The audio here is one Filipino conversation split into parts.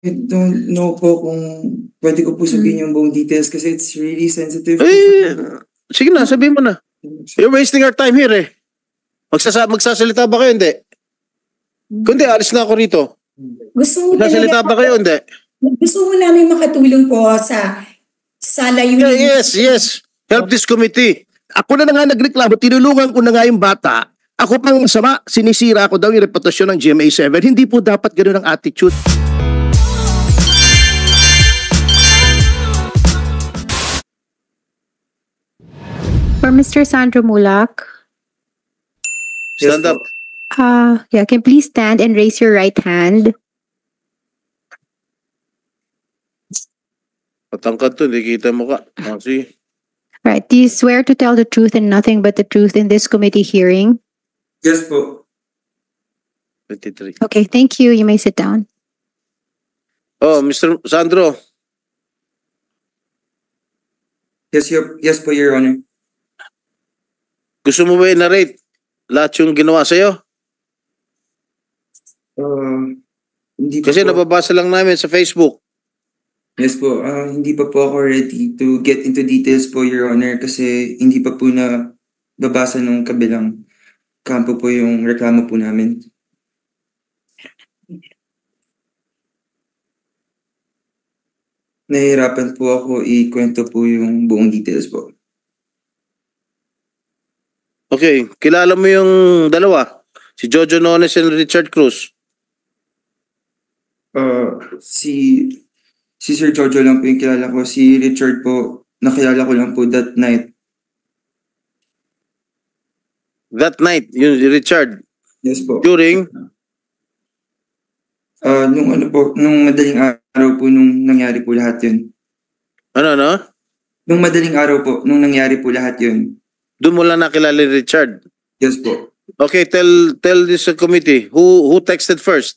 I don't know po kung pwede ko po sabihin yung buong details kasi it's really sensitive po Eh, for sige na, sabihin mo na. You're wasting our time here eh. Magsasalita ba kayo? Hindi. Kundi, alis na ako rito. Gusto mo Magsasalita ba kayo? Hindi. gusto mo namin makatulong po sa layunin. Yes. Help this committee. Ako na nga nagreklamo, tinulungan ko na nga yung bata. Ako pang masama, sinisira ko daw yung reputasyon ng GMA7. Hindi po dapat ganoon ang attitude. For Mr. Sandro Mulak, Stand up. yeah, can please stand and raise your right hand. Patangkad to, hindi kita mo ka. Sige. Right. Do you swear to tell the truth and nothing but the truth in this committee hearing? Yes po. 23. Okay, thank you. You may sit down. Oh, Mr. Sandro. Yes po, Your Honor. Gusto mo ba i-narrate lahat yung ginawa sa'yo? Hindi pa Kasi po. nababasa lang namin sa Facebook. Yes po, hindi pa po ako ready to get into details po, Your Honor, kasi hindi pa po na babasa ng kabilang kampo po yung reklamo po namin. Nahihirapan po ako ikwento po yung buong details po. Okay, kilala mo yung dalawa? Si Jojo Nones and Richard Cruz. Si Sir Jojo lang po yung kilala ko. Si Richard po, nakilala ko lang po that night. That night, yung Richard, Yes po. during, Nung madaling araw po nung nangyari po lahat yun. ano? Nung madaling araw po, nung nangyari po lahat yun. Doon mo lang nakilala ni Richard. Yes po. Okay, tell this committee, who texted first?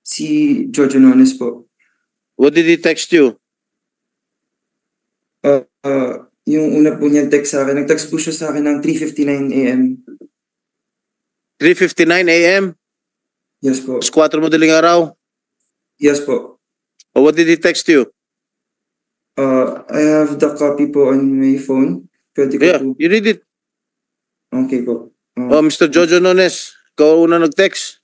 Si Jojo Nones po. What did he text you? Yung una po niyang text sa akin, nag-text po siya sa akin ng 3:59 a.m. 3:59 a.m.? Yes po. 4 madaling araw? Yes po. Or what did he text you? I have the copy po on my phone. Pwede ko Yeah, po. you read it. Okay po. Oh, Mr. Jojo Nones, ikaw una nag-text.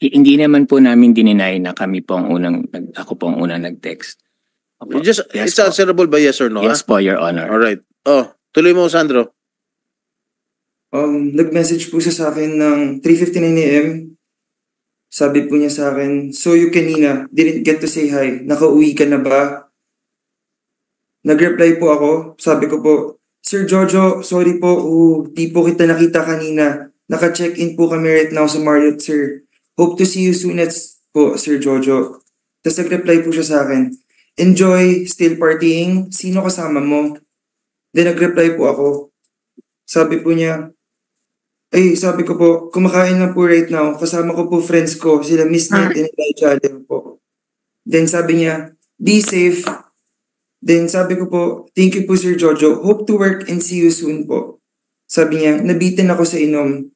Hindi naman po namin dininay na ako po ang unang nag-text. Opo. Just, Yes it's po. answerable by yes or no, Yes po, Your Honor. Alright. Oh, tuloy mo, Sandro. Nag-message po siya sa akin ng 3:59 a.m. Sabi po niya sa akin, "So you kanina, didn't get to say hi. Nakauwi ka na ba?" Nag-reply po ako. Sabi ko po, "Sir Jojo, sorry po. Di po kita nakita kanina. Naka-check-in po kami right now sa Marriott, sir. Hope to see you soon po, Sir Jojo." Tapos nag-reply po siya sa akin, "Enjoy, still partying. Sino kasama mo?" Then nag-reply po ako. Sabi po niya, sabi ko po, "Kumakain lang po right now. Kasama ko po friends ko. Sila Miss Nate and Elijah Allen po." Then sabi niya, "Be safe." Then sabi ko po, "Thank you po, Sir Jojo. Hope to work and see you soon po." Sabi niya, "Nabitin ako sa inom."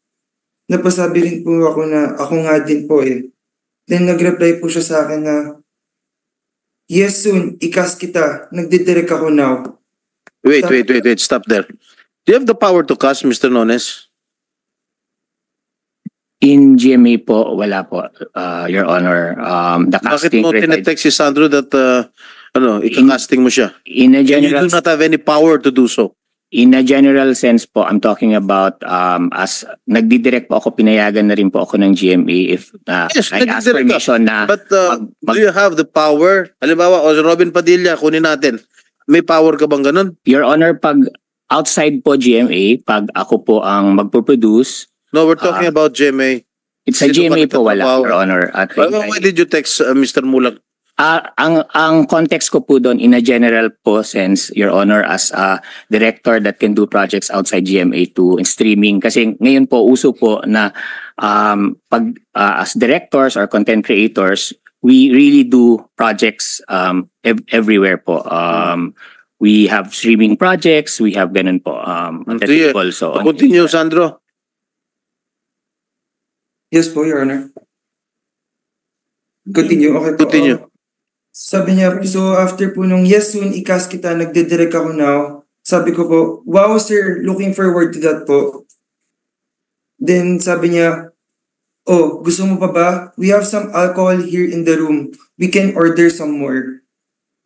Napasabi rin po ako na ako nga din po eh. Then nag-reply po siya sa akin na, "Yes soon, ikas kita. Nagdidirect ako now." Wait, stop there. Do you have the power to cast, Mr. Nones? In GMA po, wala po, Your Honor. The Bakit casting mo tinetext si Sandro that, ika-casting mo siya? in a And you general do not have any power to do so. in a general sense po, I'm talking about as nagdidirect po ako, pinayagan na rin po ako ng GMA if Yes, I ask nagdidirect ka. permission na But do you have the power? Halimbawa, o Robin Padilla, kunin natin. May power ka bang ganun? Your Honor, pag outside po GMA, pag ako po ang magpo-produce, No, we're talking about GMA. it's sa Sino ba GMA po wala, nagtatrabaho? Your Honor. At Why did you text Mr. Mulak? ang context ko po doon in a general po sense, Your Honor, as a director that can do projects outside GMA to streaming. Kasi ngayon po, uso po na as directors or content creators, we really do projects everywhere po. We have streaming projects, we have ganun po. Sige. Also, Continue, Sandro. Yes po, Your Honor. Continue, okay po. Continue. Sabi niya, so after po nung yes soon, ikas kita, nagdidirect ako now. Sabi ko po, wow sir, looking forward to that po. Then sabi niya, oh, gusto mo pa ba? We have some alcohol here in the room. We can order some more.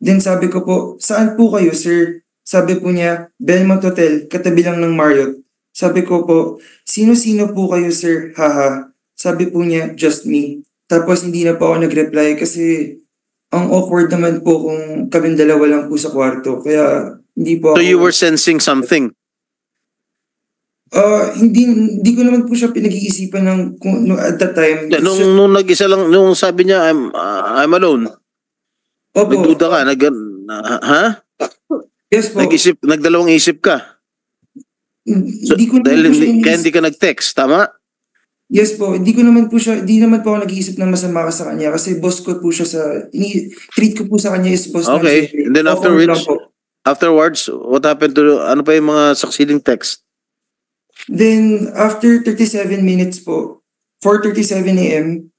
Then sabi ko po, saan po kayo sir? Sabi po niya, Belmont Hotel, katabi lang ng Marriott. Sabi ko po, sino-sino po kayo sir? Haha. Sabi po niya, just me. Tapos hindi na po ako nag-reply kasi ang awkward naman po kung kaming dalawa lang po sa kwarto. Kaya hindi po ako... So you were sensing something. Hindi ko naman po siya pinag-iisipan ng at that time. Yeah, nung nag-isa lang, nung sabi niya, I'm alone. Opo. Nagduda ka, ha? Yes po. Nagdalawang isip ka. So, Hindi ko naman dahil po siya kaya hindi ka nag-text, tama? Yes po, hindi naman po ako nag-iisip ng masama ka sa kanya kasi boss ko po siya treat ko po sa kanya is boss Okay, ng and then Okay lang po. afterwards, what happened to, ano pa yung mga succeeding text? Then, after 37 minutes po, 4:37 a.m.,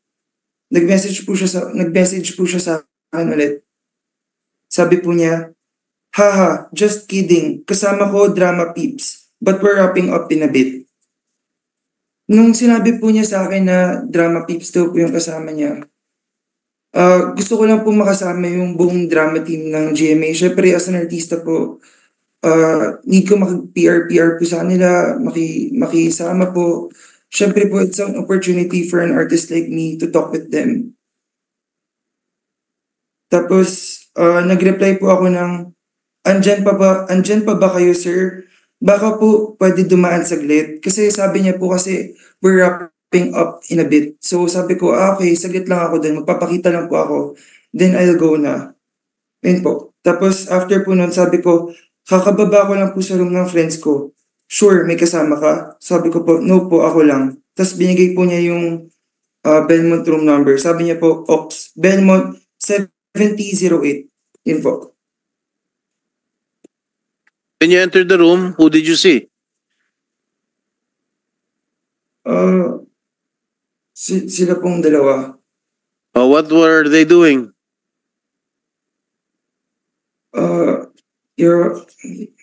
nag-message po siya sa akin ulit. Sabi po niya, haha, just kidding, kasama ko drama peeps, but we're wrapping up in a bit. Nung sinabi po niya sa akin na drama peeps daw po yung kasama niya, gusto ko lang po makasama yung buong drama team ng GMA. Syempre, as an artista po, need ko makipr po sa kanila, makisama po. Syempre po, it's an opportunity for an artist like me to talk with them. Tapos, nag-reply po ako ng, andyan pa ba kayo, sir? Baka po pwede dumaan saglit. Kasi sabi niya po kasi, we're wrapping up in a bit. So sabi ko, okay, saglit lang ako dun. Magpapakita lang po ako. Then I'll go na. Ayun po. Tapos after po nun, sabi ko, kakababa ko lang po sa room ng friends ko. Sure, may kasama ka? Sabi ko po, no po, ako lang. Tapos binigay po niya yung Belmont room number. Sabi niya po, Ops, Belmont 7008. Yun po. When you entered the room, who did you see? Sila pong dalawa. What were they doing?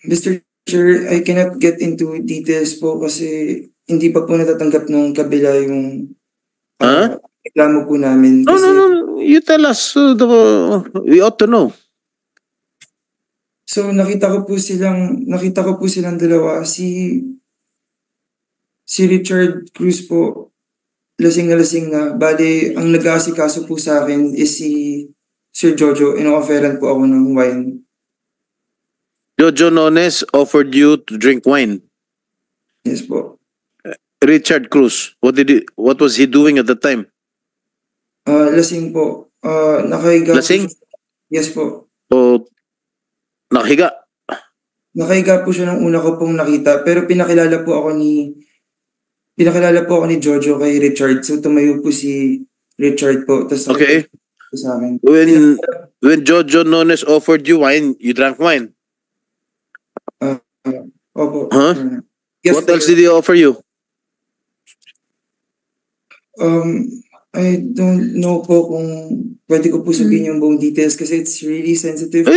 Mr. Chair, I cannot get into details po kasi hindi pa po natatanggap ng kabila yung reklamo po namin. No, Kasi, no. You tell us. We ought to know. So nakita ko po silang dalawa. Si Richard Cruz po, lasing na. Bali, ang nag-aasikaso po sa akin is si Sir Jojo. Ino-offeran po ako ng wine. Jojo Nones offered you to drink wine. Yes po. Richard Cruz, what was he doing at the time? Lasing po. Nakahiga Lasing? po siya. Yes po. So, nakahiga. Nakahiga po siya nung una ko pong nakita. Pero pinakilala po ako ni Jojo kay Richard. So tumayo po si Richard po. Tas Okay. sa akin. When Jojo Nones offered you wine, you drank wine. Opo. Huh? Yes, What else did he offer you? I don't know po kung pwede ko po sabihin yung buong details kasi it's really sensitive.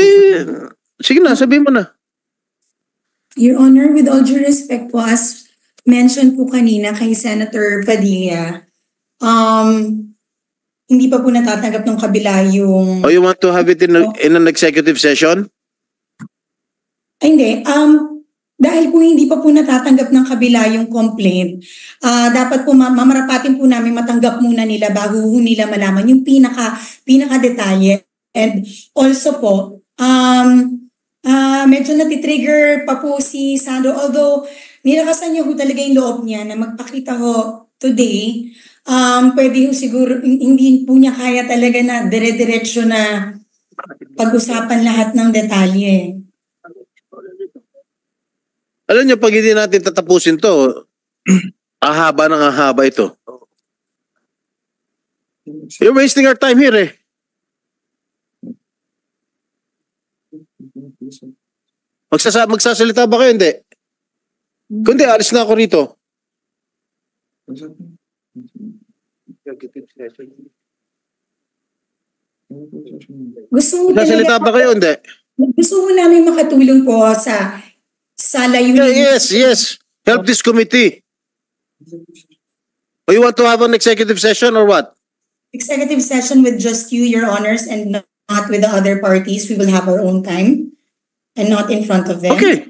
Sige na, sabihin mo na. Your Honor, with all due respect po, as mentioned po kanina kay Senator Padilla, hindi pa po natatanggap ng kabila yung... Oh, you want to have it in an executive session? Ay, hindi. Dahil po hindi pa po natatanggap ng kabila yung complaint, dapat po mamarapatin po namin matanggap muna nila bago nila malaman yung pinaka detalye. And also po, medyo natitrigger pa po si Sandro. Although nilakasan niya po talaga yung loob niya na magpakita ho today, pwede ho siguro, hindi po niya kaya talaga na dire-diretso na pag-usapan lahat ng detalye. Alam niyo, pag hindi natin tatapusin to, ahaba ng ahaba ito. You're wasting our time here eh. Magsasalita ba kayo? Hindi. Kundi, alis na ako rito. Gusto mo Nasalita ba kayo? Hindi. Gusto mo namin makatulong po sa layunin. Yes. Help this committee. Or you want to have an executive session or what? Executive session with just you, Your Honors, and not with the other parties. We will have our own time and not in front of them. Okay.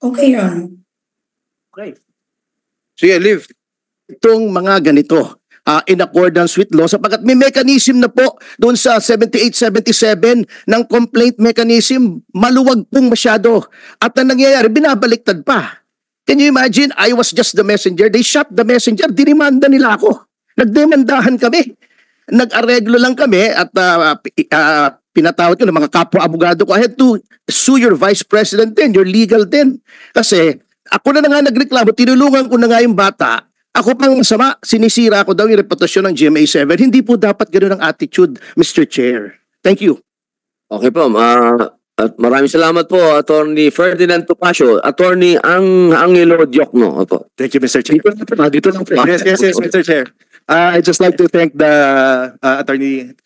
Okay, Your Honor. Sige, leave. Itong mga ganito, in accordance with law, sapagkat may mechanism na po doon sa 78-77 ng complaint mechanism, maluwag pong masyado. At ang nangyayari, binabaliktad pa. Can you imagine? I was just the messenger. They shot the messenger. Dinimanda nila ako. Nagdemandahan kami. Nag-areglo lang kami at pinatawad ko ng mga kapwa-abogado ko. I had to sue your vice president din, your legal din. Kasi ako na nga nagreklamo, tinulungan ko na nga yung bata. Ako pang masama, sinisira ko daw yung reputasyon ng GMA7. Hindi po dapat ganoon ang attitude, Mr. Chair. Thank you. Okay po, at maraming salamat po, Attorney Ferdinand Topacio, Attorney Angelo Diokno. Opo. Thank you, Mr. Chair. Dito lang po. Yes, Mr. Chair. I'd just like to thank the Attorney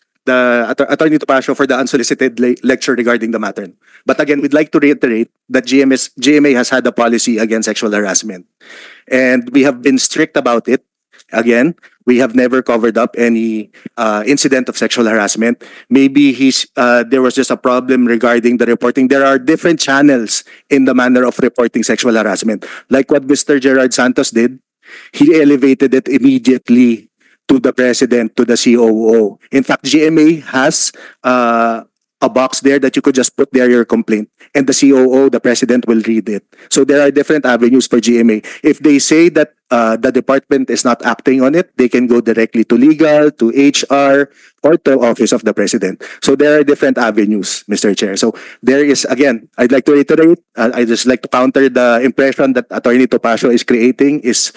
Topacio for the unsolicited lecture regarding the matter. But again, we'd like to reiterate that GMA has had a policy against sexual harassment. And we have been strict about it. Again, we have never covered up any incident of sexual harassment. Maybe there was just a problem regarding the reporting. There are different channels in the manner of reporting sexual harassment. Like what Mr. Gerard Santos did, he elevated it immediately to the president, to the COO. In fact, GMA has a box there that you could just put there your complaint, and the COO, the president, will read it. So there are different avenues for GMA. If they say that the department is not acting on it, they can go directly to legal, to HR, or to office of the president. So there are different avenues, Mr. Chair. So there is, again, I'd like to reiterate, I'd just like to counter the impression that Attorney Topacio is creating, is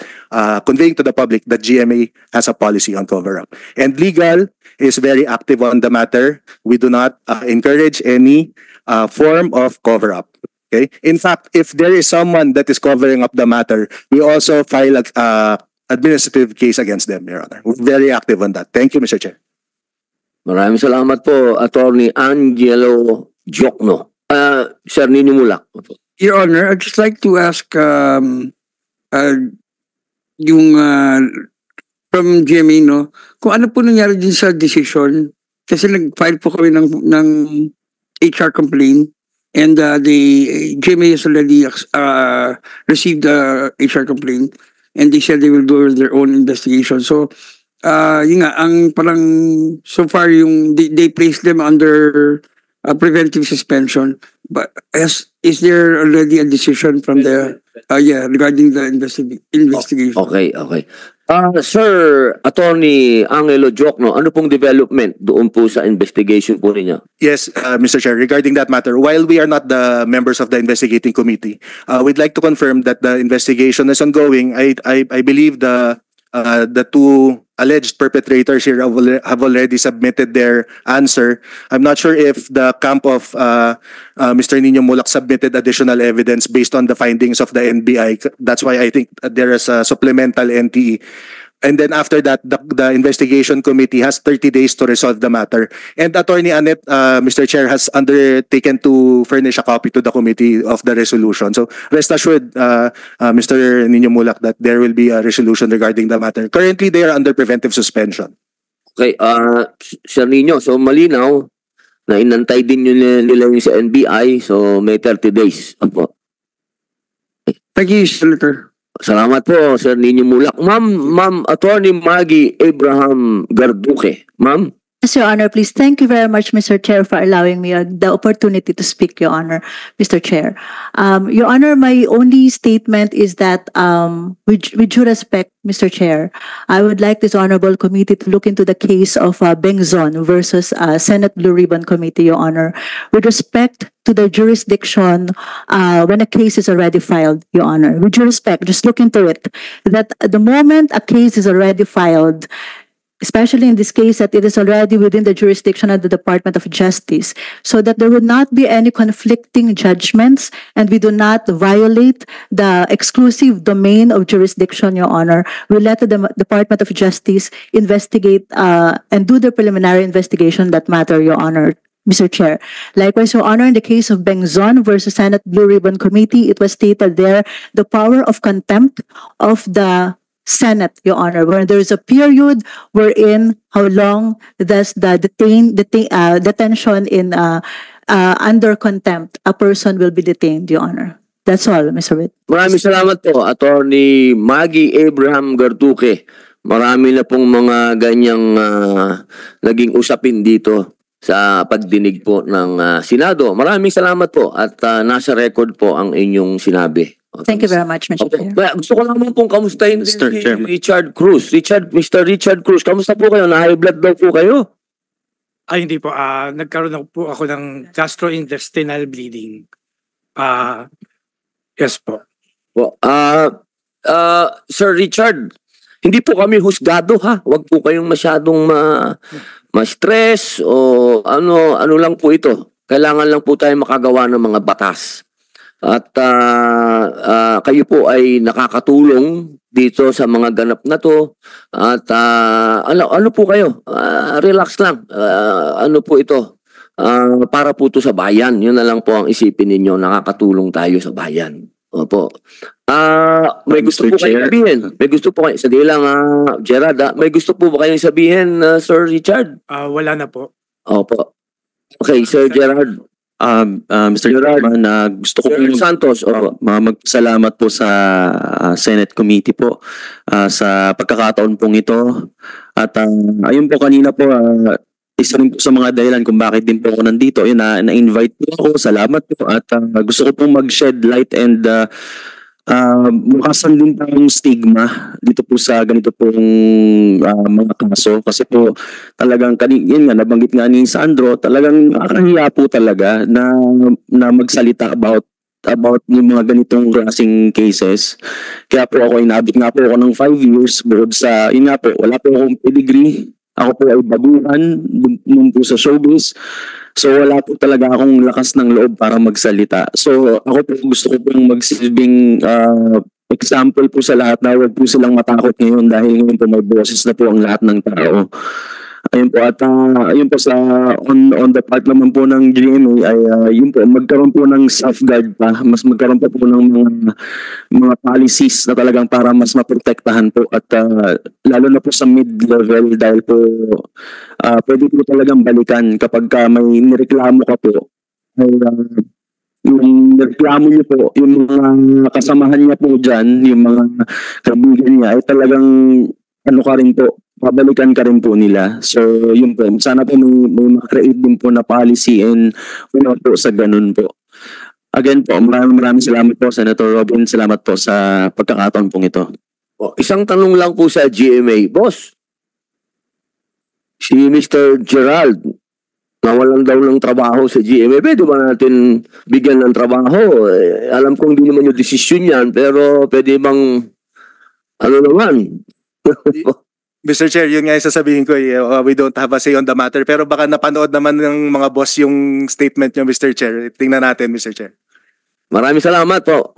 conveying to the public that GMA has a policy on cover-up. And legal is very active on the matter. We do not encourage any form of cover-up. Okay. In fact, if there is someone that is covering up the matter, we also file a administrative case against them, Your Honor. We're very active on that. Thank you, Mr. Chair. Maraming salamat po, Attorney Angelo Diokno. Sir Nino Mulak. Opo. Your Honor, I'd just like to ask yung from GMA, no, kung ano po nangyari din sa decision, kasi nag-file po kami ng HR complaint, and the GMA has already received the HR complaint, and they said they will do their own investigation. So, yun nga, ang parang so far they placed them under preventive suspension. But is there already a decision from the regarding the investigation? Okay. Sir Attorney Angelo Diokno, ano pong development doon po sa investigation po ninyo? Yes, Mr. Chair, regarding that matter, while we are not the members of the investigating committee, we'd like to confirm that the investigation is ongoing. I believe the two alleged perpetrators here have already submitted their answer. I'm not sure if the camp of Mr. Nino Mulak submitted additional evidence based on the findings of the NBI. That's why I think there is a supplemental NTE. And then after that, the investigation committee has 30 days to resolve the matter. And Attorney Annette, Mr. Chair, has undertaken to furnish a copy to the committee of the resolution. So rest assured, Mr. Nino Mulak, that there will be a resolution regarding the matter. Currently, they are under preventive suspension. Okay, Sir Nino, so malinaw na inantay din nila yung sa NBI, so may 30 days. Opo. Thank you, Senator. Salamat po, Sir Nino Mulak. Ma'am Attorney Maggie Abraham Garduque. Ma'am? Yes, Your Honor, please. Thank you very much, Mr. Chair, for allowing me the opportunity to speak, Your Honor, Mr. Chair. Your Honor, my only statement is that with due respect, Mr. Chair, I would like this honorable committee to look into the case of Bengzon versus Senate Blue Ribbon Committee, Your Honor, with respect to the jurisdiction when a case is already filed, Your Honor. With due respect, just look into it. That the moment a case is already filed, especially in this case that it is already within the jurisdiction of the Department of Justice, so that there would not be any conflicting judgments and we do not violate the exclusive domain of jurisdiction, Your Honor. We let the Department of Justice investigate and do the preliminary investigation that matter, Your Honor. Mr. Chair. Likewise, Your Honor, in the case of Bengzon versus Senate Blue Ribbon Committee, it was stated there the power of contempt of the Senate, Your Honor, where there is a period wherein how long does the detention in under contempt a person will be detained, Your Honor. That's all, Mr. Witt. Maraming salamat po, Attorney Maggie Abraham Garduque. Marami na pong mga ganyang naging usapin dito sa pagdinig po ng Senado. Maraming salamat po at nasa record po ang inyong sinabi. Thank you very much, Mr. Chair. Gusto ko lang pong kamustahin Mr. si Chairman. Richard Cruz. Mr. Richard Cruz, kamusta po kayo? Na-high blood daw po kayo? Ay, hindi po. Nagkaroon na po ako ng gastrointestinal bleeding. Yes po. Sir Richard, hindi po kami husgado ha. Huwag po kayong masyadong ma-stress o ano lang po ito. Kailangan lang po tayo makagawa ng mga batas. At kayo po ay nakakatulong dito sa mga ganap na to. At ano po kayo? Relax lang. Ano po ito? Para po to sa bayan. Yun na lang po ang isipin ninyo. Nakakatulong tayo sa bayan. Opo. May gusto po kayong sabihin. May gusto po kayo. Sabi lang, Gerard, may gusto po ba kayong sabihin, Sir Richard? Wala na po. Opo. Okay, Sir Gerard. Mr. Chairman, gusto ko Sir Santos, magpasalamat po sa Senate Committee po sa pagkakataon pong ito. At ayun po kanina po, isa rin po sa mga dahilan kung bakit din po ako nandito. Yun, na-invite po ako. Salamat po. At gusto ko pong mag-shed light and bukasan din tayong stigma dito po sa ganito pong mga kaso. Kasi po talagang yun nga, nabanggit nga ni Sandro, talagang nakakahiya po talaga na magsalita about yung mga ganitong klaseng cases. Kaya po ako inabot nga po ako ng 5 years bukod sa, yun nga po, wala po akong pedigree. Ako po ay baguhan nung po sa showbiz. So wala po talaga akong lakas ng loob para magsalita. So ako po gusto ko pong magsilbing example po sa lahat na huwag po silang matakot ngayon dahil ngayon po may boses na po ang lahat ng tao. Ayun po at ayun po sa on the part naman po ng GMA ay yun po magkaroon po ng safeguard pa, mas magkaroon pa po ng mga policies na talagang para mas maprotektahan po at lalo na po sa mid-level dahil po pwede po talagang balikan kapag may nireklamo ka po ay yung reklamo niyo po, yung mga kasamahan niya po dyan, yung mga kaibigan niya ay talagang ano ka rin po, pabalikan ka rin po nila. So, yun po. Sana po may makreate din po na policy and wala po sa ganun po. Again po, maraming salamat po, Senator Robin. Salamat po sa pagkakataon pong ito. Isang tanong lang po sa GMA. Boss, si Mr. Gerald, nawalan daw ng trabaho sa GMA. Pwede ba natin bigyan ng trabaho? Alam kong hindi naman yung desisyon yan, pero pwede bang ano naman? Mr. Chair, yun nga yung sasabihin ko, we don't have a say on the matter. Pero baka napanood naman ng mga boss yung statement nyo, Mr. Chair. Tingnan natin, Mr. Chair. Maraming salamat po.